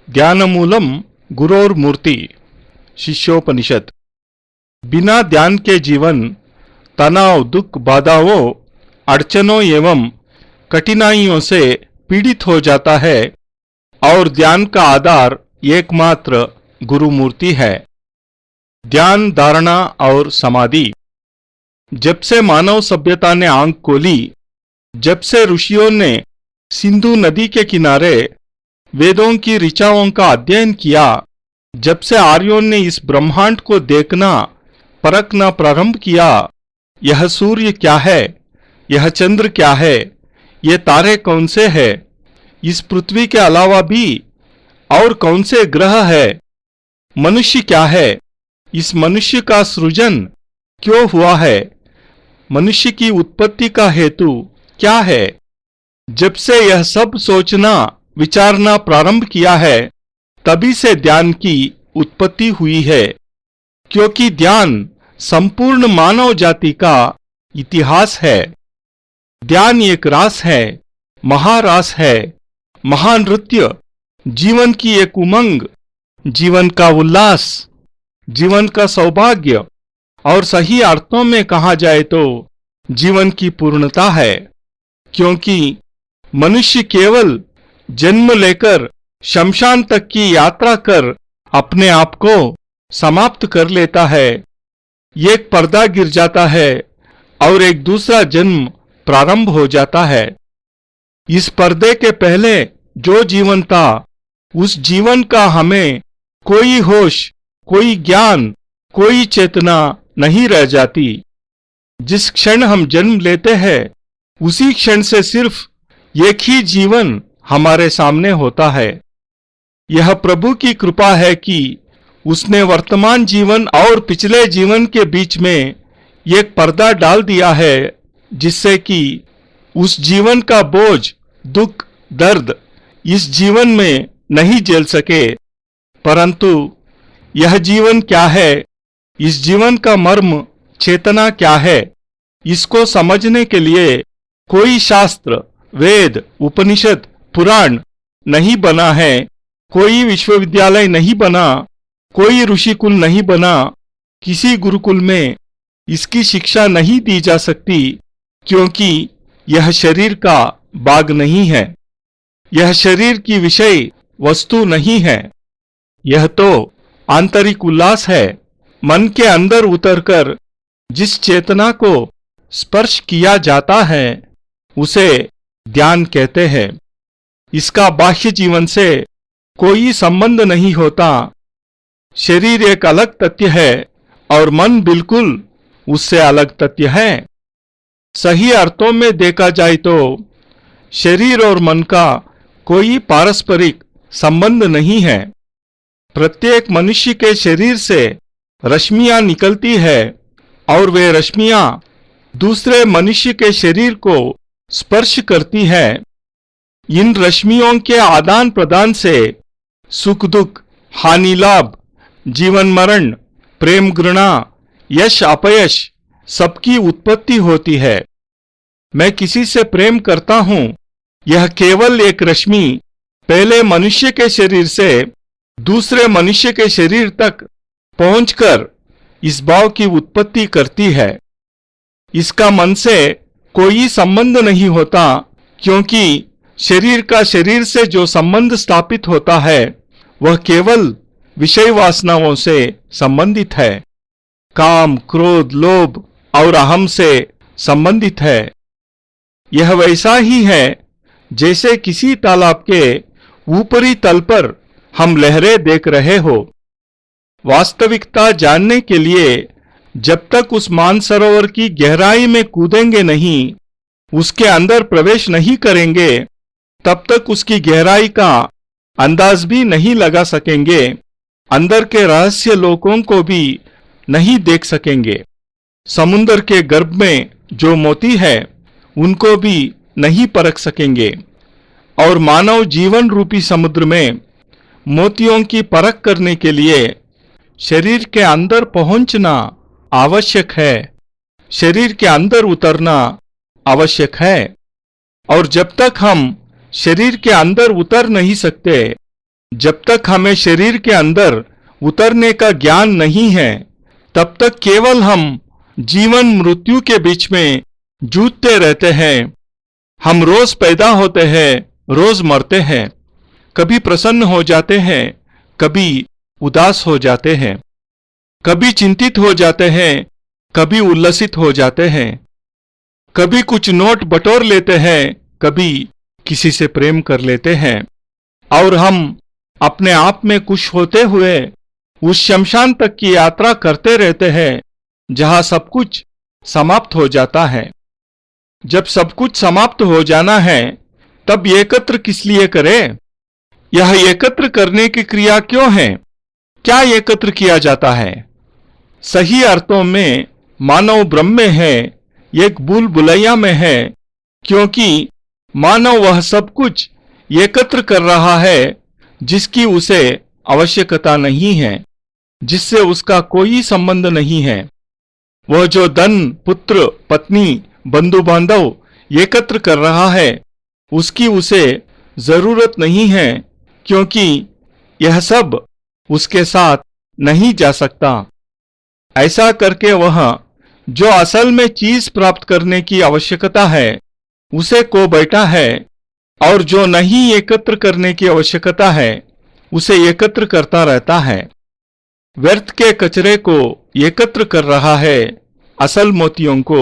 ध्यानमूलम गुरोर्मूर्ति। शिष्योपनिषद। बिना ध्यान के जीवन तनाव, दुख, बाधाओं, अड़चनों एवं कठिनाइयों से पीड़ित हो जाता है और ध्यान का आधार एकमात्र गुरुमूर्ति है। ध्यान, धारणा और समाधि। जब से मानव सभ्यता ने आंख खोली, जब से ऋषियों ने सिंधु नदी के किनारे वेदों की ऋचाओं का अध्ययन किया, जब से आर्यों ने इस ब्रह्मांड को देखना, परखना प्रारंभ किया, यह सूर्य क्या है, यह चंद्र क्या है, ये तारे कौन से हैं, इस पृथ्वी के अलावा भी और कौन से ग्रह है, मनुष्य क्या है, इस मनुष्य का सृजन क्यों हुआ है, मनुष्य की उत्पत्ति का हेतु क्या है। जब से यह सब सोचना विचारना प्रारंभ किया है, तभी से ध्यान की उत्पत्ति हुई है, क्योंकि ध्यान संपूर्ण मानव जाति का इतिहास है। ध्यान एक रास है, महारास है, महानृत्य, जीवन की एक उमंग, जीवन का उल्लास, जीवन का सौभाग्य और सही अर्थों में कहा जाए तो जीवन की पूर्णता है। क्योंकि मनुष्य केवल जन्म लेकर शमशान तक की यात्रा कर अपने आप को समाप्त कर लेता है। एक पर्दा गिर जाता है और एक दूसरा जन्म प्रारंभ हो जाता है। इस पर्दे के पहले जो जीवन था, उस जीवन का हमें कोई होश, कोई ज्ञान, कोई चेतना नहीं रह जाती। जिस क्षण हम जन्म लेते हैं, उसी क्षण से सिर्फ एक ही जीवन हमारे सामने होता है। यह प्रभु की कृपा है कि उसने वर्तमान जीवन और पिछले जीवन के बीच में एक पर्दा डाल दिया है, जिससे कि उस जीवन का बोझ, दुख, दर्द इस जीवन में नहीं झेल सके। परंतु यह जीवन क्या है, इस जीवन का मर्म, चेतना क्या है, इसको समझने के लिए कोई शास्त्र, वेद, उपनिषद, पुराण नहीं बना है, कोई विश्वविद्यालय नहीं बना, कोई ऋषिकुल नहीं बना, किसी गुरुकुल में इसकी शिक्षा नहीं दी जा सकती, क्योंकि यह शरीर का बाग नहीं है, यह शरीर की विषय वस्तु नहीं है। यह तो आंतरिक उल्लास है। मन के अंदर उतरकर जिस चेतना को स्पर्श किया जाता है, उसे ध्यान कहते हैं। इसका बाह्य जीवन से कोई संबंध नहीं होता। शरीर एक अलग तथ्य है और मन बिल्कुल उससे अलग तथ्य है। सही अर्थों में देखा जाए तो शरीर और मन का कोई पारस्परिक संबंध नहीं है। प्रत्येक मनुष्य के शरीर से रश्मियां निकलती है और वे रश्मियां दूसरे मनुष्य के शरीर को स्पर्श करती है। इन रश्मियों के आदान प्रदान से सुख दुख, हानि लाभ, जीवन मरण, प्रेम घृणा, यश अपयश सबकी उत्पत्ति होती है। मैं किसी से प्रेम करता हूं, यह केवल एक रश्मि पहले मनुष्य के शरीर से दूसरे मनुष्य के शरीर तक पहुंचकर इस भाव की उत्पत्ति करती है। इसका मन से कोई संबंध नहीं होता, क्योंकि शरीर का शरीर से जो संबंध स्थापित होता है, वह केवल विषय वासनाओं से संबंधित है। काम, क्रोध, लोभ और अहम से संबंधित है। यह वैसा ही है जैसे किसी तालाब के ऊपरी तल पर हम लहरें देख रहे हो। वास्तविकता जानने के लिए जब तक उस मानसरोवर की गहराई में कूदेंगे नहीं, उसके अंदर प्रवेश नहीं करेंगे, तब तक उसकी गहराई का अंदाज भी नहीं लगा सकेंगे, अंदर के रहस्य लोकों को भी नहीं देख सकेंगे। समुद्र के गर्भ में जो मोती है, उनको भी नहीं परख सकेंगे। और मानव जीवन रूपी समुद्र में मोतियों की परख करने के लिए शरीर के अंदर पहुंचना आवश्यक है, शरीर के अंदर उतरना आवश्यक है। और जब तक हम शरीर के अंदर उतर नहीं सकते, जब तक हमें शरीर के अंदर उतरने का ज्ञान नहीं है, तब तक केवल हम जीवन मृत्यु के बीच में जूझते रहते हैं। हम रोज पैदा होते हैं, रोज मरते हैं। कभी प्रसन्न हो जाते हैं, कभी उदास हो जाते हैं, कभी चिंतित हो जाते हैं, कभी उल्लसित हो जाते हैं, कभी कुछ नोट बटोर लेते हैं, कभी किसी से प्रेम कर लेते हैं, और हम अपने आप में खुश होते हुए उस शमशान तक की यात्रा करते रहते हैं जहां सब कुछ समाप्त हो जाता है। जब सब कुछ समाप्त हो जाना है, तब एकत्र किस लिए करें? यह एकत्र करने की क्रिया क्यों है? क्या एकत्र किया जाता है? सही अर्थों में मानव ब्रह्म में है, एक भूल भुलैया में है, क्योंकि मानव वह सब कुछ एकत्र कर रहा है जिसकी उसे आवश्यकता नहीं है, जिससे उसका कोई संबंध नहीं है। वह जो धन, पुत्र, पत्नी, बंधु बांधव एकत्र कर रहा है, उसकी उसे जरूरत नहीं है, क्योंकि यह सब उसके साथ नहीं जा सकता। ऐसा करके वह जो असल में चीज प्राप्त करने की आवश्यकता है उसे खो बैठा है, और जो नहीं एकत्र करने की आवश्यकता है उसे एकत्र करता रहता है। व्यर्थ के कचरे को एकत्र कर रहा है, असल मोतियों को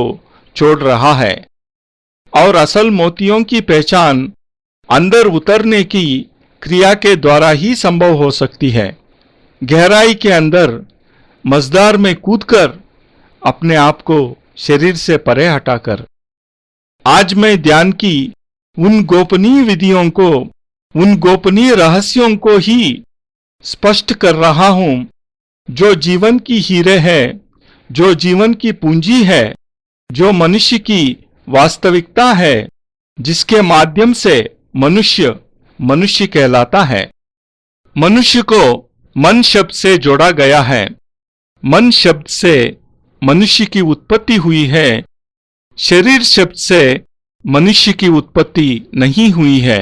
छोड़ रहा है। और असल मोतियों की पहचान अंदर उतरने की क्रिया के द्वारा ही संभव हो सकती है। गहराई के अंदर मझधार में कूदकर अपने आप को शरीर से परे हटाकर। आज मैं ध्यान की उन गोपनीय विधियों को, उन गोपनीय रहस्यों को ही स्पष्ट कर रहा हूं जो जीवन की हीरे है, जो जीवन की पूंजी है, जो मनुष्य की वास्तविकता है, जिसके माध्यम से मनुष्य मनुष्य कहलाता है। मनुष्य को मन शब्द से जोड़ा गया है। मन शब्द से मनुष्य की उत्पत्ति हुई है। शरीर शब्द से मनुष्य की उत्पत्ति नहीं हुई है।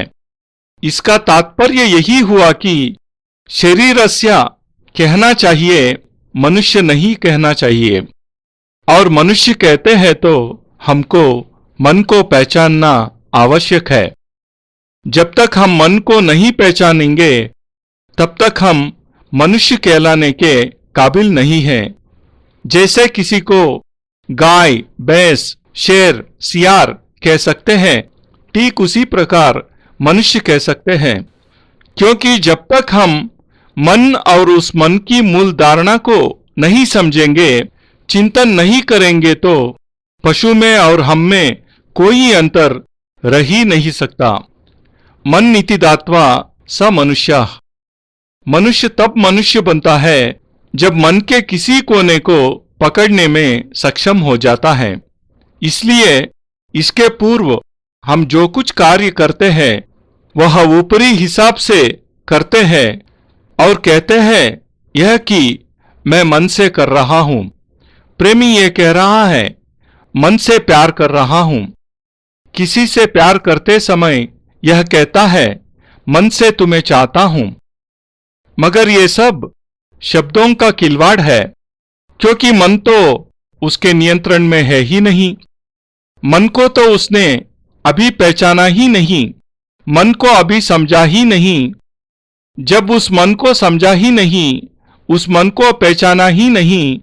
इसका तात्पर्य यही हुआ कि शरीरस्य कहना चाहिए, मनुष्य नहीं कहना चाहिए। और मनुष्य कहते हैं तो हमको मन को पहचानना आवश्यक है। जब तक हम मन को नहीं पहचानेंगे, तब तक हम मनुष्य कहलाने के काबिल नहीं हैं। जैसे किसी को गाय, भैंस, शेर, सियार कह सकते हैं, ठीक उसी प्रकार मनुष्य कह सकते हैं। क्योंकि जब तक हम मन और उस मन की मूल धारणा को नहीं समझेंगे, चिंतन नहीं करेंगे, तो पशु में और हम में कोई अंतर रह ही नहीं सकता। मन नीति दात्वा स मनुष्य। मनुष्य तब मनुष्य बनता है जब मन के किसी कोने को पकड़ने में सक्षम हो जाता है। इसलिए इसके पूर्व हम जो कुछ कार्य करते हैं वह ऊपरी हिसाब से करते हैं और कहते हैं यह कि मैं मन से कर रहा हूं। प्रेमी ये कह रहा है मन से प्यार कर रहा हूं। किसी से प्यार करते समय यह कहता है मन से तुम्हें चाहता हूं। मगर ये सब शब्दों का खिलवाड़ है, क्योंकि मन तो उसके नियंत्रण में है ही नहीं। मन को तो उसने अभी पहचाना ही नहीं, मन को अभी समझा ही नहीं। जब उस मन को समझा ही नहीं, उस मन को पहचाना ही नहीं,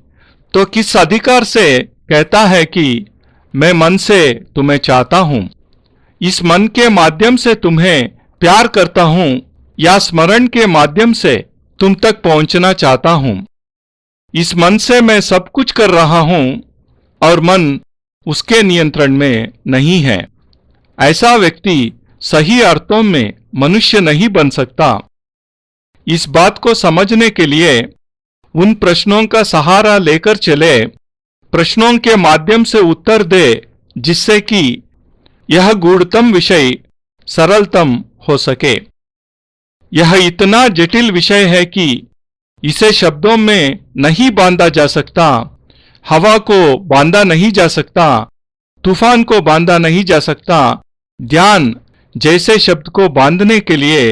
तो किस अधिकार से कहता है कि मैं मन से तुम्हें चाहता हूं, इस मन के माध्यम से तुम्हें प्यार करता हूं, या स्मरण के माध्यम से तुम तक पहुंचना चाहता हूं। इस मन से मैं सब कुछ कर रहा हूं और मन उसके नियंत्रण में नहीं है। ऐसा व्यक्ति सही अर्थों में मनुष्य नहीं बन सकता। इस बात को समझने के लिए उन प्रश्नों का सहारा लेकर चले, प्रश्नों के माध्यम से उत्तर दे, जिससे कि यह गूढ़तम विषय सरलतम हो सके। यह इतना जटिल विषय है कि इसे शब्दों में नहीं बांधा जा सकता। हवा को बांधा नहीं जा सकता, तूफान को बांधा नहीं जा सकता। ध्यान जैसे शब्द को बांधने के लिए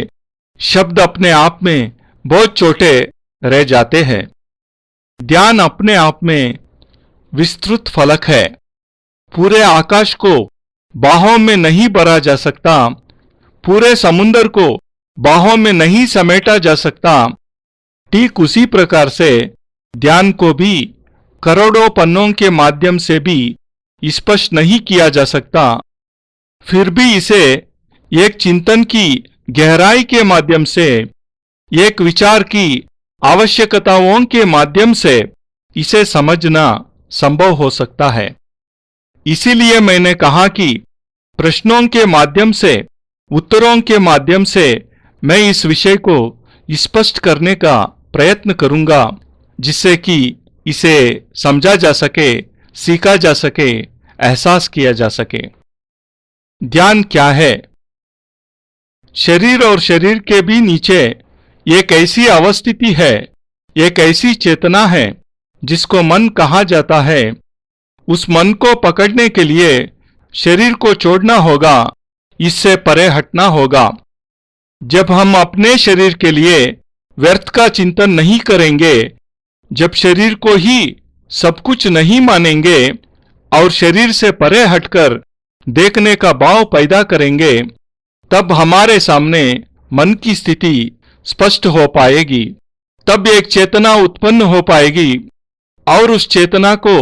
शब्द अपने आप में बहुत छोटे रह जाते हैं। ध्यान अपने आप में विस्तृत फलक है। पूरे आकाश को बाहों में नहीं भरा जा सकता, पूरे समुद्र को बाहों में नहीं समेटा जा सकता। ठीक उसी प्रकार से ध्यान को भी करोड़ों पन्नों के माध्यम से भी स्पष्ट नहीं किया जा सकता। फिर भी इसे एक चिंतन की गहराई के माध्यम से, एक विचार की आवश्यकताओं के माध्यम से इसे समझना संभव हो सकता है। इसीलिए मैंने कहा कि प्रश्नों के माध्यम से, उत्तरों के माध्यम से मैं इस विषय को स्पष्ट करने का प्रयत्न करूंगा, जिससे कि इसे समझा जा सके, सीखा जा सके, एहसास किया जा सके। ध्यान क्या है? शरीर और शरीर के भी नीचे एक ऐसी अवस्थिति है, एक ऐसी चेतना है जिसको मन कहा जाता है। उस मन को पकड़ने के लिए शरीर को छोड़ना होगा, इससे परे हटना होगा। जब हम अपने शरीर के लिए व्यर्थ का चिंतन नहीं करेंगे, जब शरीर को ही सब कुछ नहीं मानेंगे और शरीर से परे हटकर देखने का भाव पैदा करेंगे, तब हमारे सामने मन की स्थिति स्पष्ट हो पाएगी। तब एक चेतना उत्पन्न हो पाएगी और उस चेतना को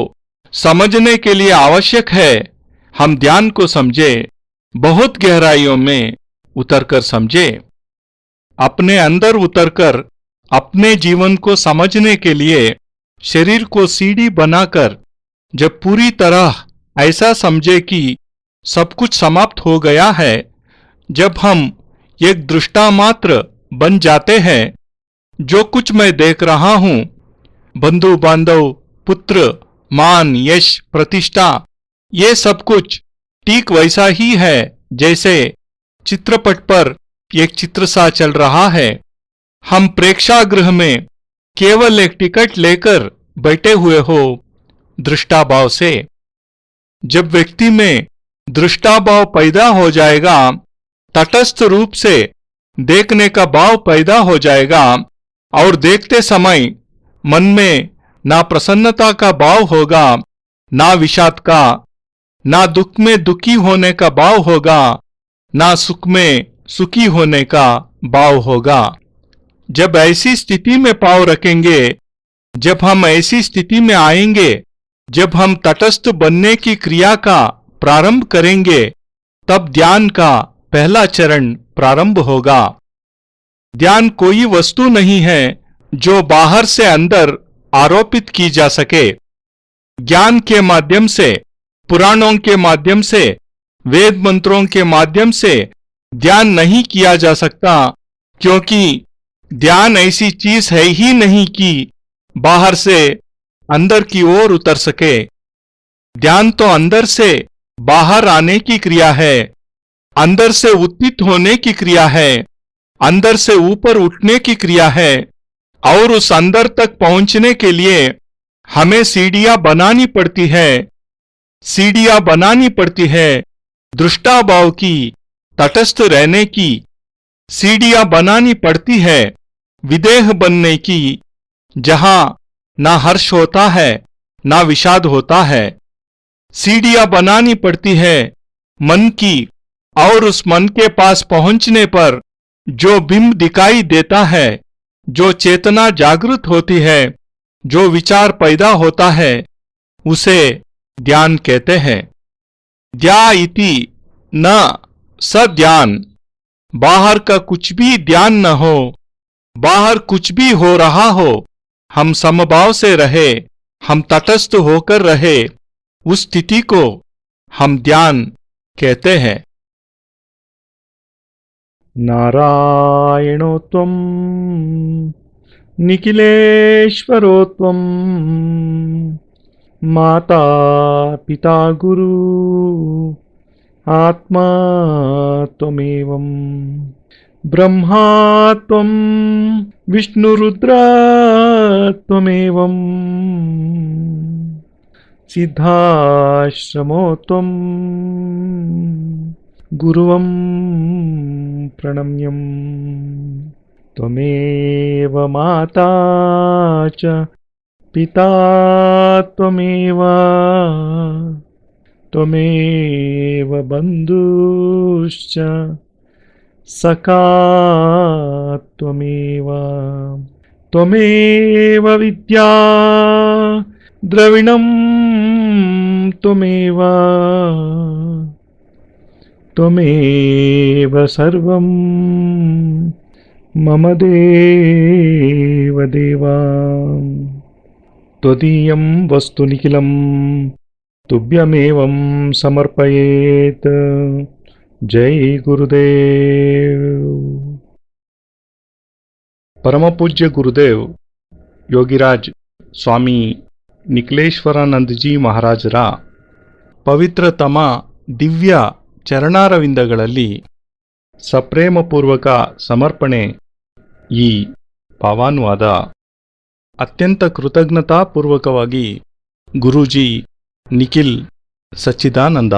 समझने के लिए आवश्यक है हम ध्यान को समझे, बहुत गहराइयों में उतरकर समझे। अपने अंदर उतरकर अपने जीवन को समझने के लिए शरीर को सीढ़ी बनाकर जब पूरी तरह ऐसा समझे कि सब कुछ समाप्त हो गया है, जब हम एक दृष्टा मात्र बन जाते हैं, जो कुछ मैं देख रहा हूं, बंधु बांधव, पुत्र, मान, यश, प्रतिष्ठा, ये सब कुछ ठीक वैसा ही है जैसे चित्रपट पर एक चित्र सा चल रहा है। हम प्रेक्षागृह में केवल एक टिकट लेकर बैठे हुए हो दृष्टाभाव से। जब व्यक्ति में दृष्टाभाव पैदा हो जाएगा, तटस्थ रूप से देखने का भाव पैदा हो जाएगा और देखते समय मन में ना प्रसन्नता का भाव होगा, ना विषाद का, ना दुख में दुखी होने का भाव होगा, ना सुख में सुखी होने का भाव होगा। जब ऐसी स्थिति में पांव रखेंगे, जब हम ऐसी स्थिति में आएंगे, जब हम तटस्थ बनने की क्रिया का प्रारंभ करेंगे, तब ध्यान का पहला चरण प्रारंभ होगा। ध्यान कोई वस्तु नहीं है जो बाहर से अंदर आरोपित की जा सके। ज्ञान के माध्यम से, पुराणों के माध्यम से, वेद मंत्रों के माध्यम से ध्यान नहीं किया जा सकता, क्योंकि ध्यान ऐसी चीज है ही नहीं कि बाहर से अंदर की ओर उतर सके। ध्यान तो अंदर से बाहर आने की क्रिया है, अंदर से उत्थित होने की क्रिया है, अंदर से ऊपर उठने की क्रिया है। और उस अंदर तक पहुंचने के लिए हमें सीढ़ियां बनानी पड़ती है, सीढ़ियां बनानी पड़ती है दृष्टाभाव की, तटस्थ रहने की। सीढ़ियां बनानी पड़ती है विदेह बनने की, जहां ना हर्ष होता है ना विषाद होता है। सीढ़ियां बनानी पड़ती है मन की, और उस मन के पास पहुंचने पर जो बिंब दिखाई देता है, जो चेतना जागृत होती है, जो विचार पैदा होता है, उसे ध्यान कहते हैं। ध्या इति न स ध्यान। बाहर का कुछ भी ध्यान न हो, बाहर कुछ भी हो रहा हो, हम समभाव से रहे, हम तटस्थ होकर रहे, उस स्थिति को हम ध्यान कहते हैं। नारायणो त्वं निखिलेश्वरो त्वं माता पिता गुरु आत्मा त्वमेवं ब्रह्मा त्वं विष्णुरुद्रा त्वमेवं सिद्धाश्रमो त्वं गुरुवं प्रणम्यम्। ತ್ವಮೇವ ಮಾತಾ ಚ ಪಿತಾ ತ್ವಮೇವ ತ್ವಮೇವ ಬಂಧುಶ್ಚ ಸಖಾ ತ್ವಮೇವ ತ್ವಮೇವ ವಿದ್ಯಾ ದ್ರವಿಣಂ ತ್ವಮೇವ ತ್ವಮೇವ ಸರ್ವಂ ಮಮ ದೇವ ದೇವ ತ್ವದೀಯಂ ವಸ್ತು ನಿಖಿಲಂ ತುಭ್ಯಮೇವಂ ಸಮರ್ಪಯೇತ್. ಜೈ ಗುರುದೇವ್. ಪರಮಪೂಜ್ಯ ಗುರುದೇವ್ ಯೋಗಿರಾಜ್ ಸ್ವಾಮಿ ನಿಖಿಲೇಶ್ವರಾನಂದಜಿ ಮಹಾರಾಜರ ಪವಿತ್ರತಮ ದಿವ್ಯ ಚರಣಾರವಿಂದಗಳಲ್ಲಿ ಸಪ್ರೇಮಪೂರ್ವಕ ಸಮರ್ಪಣೆ ಈ ಭಾವಾನುವಾದ. ಅತ್ಯಂತ ಕೃತಜ್ಞತಾಪೂರ್ವಕವಾಗಿ ಗುರೂಜಿ ನಿಖಿಲ್ ಸಚ್ಚಿದಾನಂದ.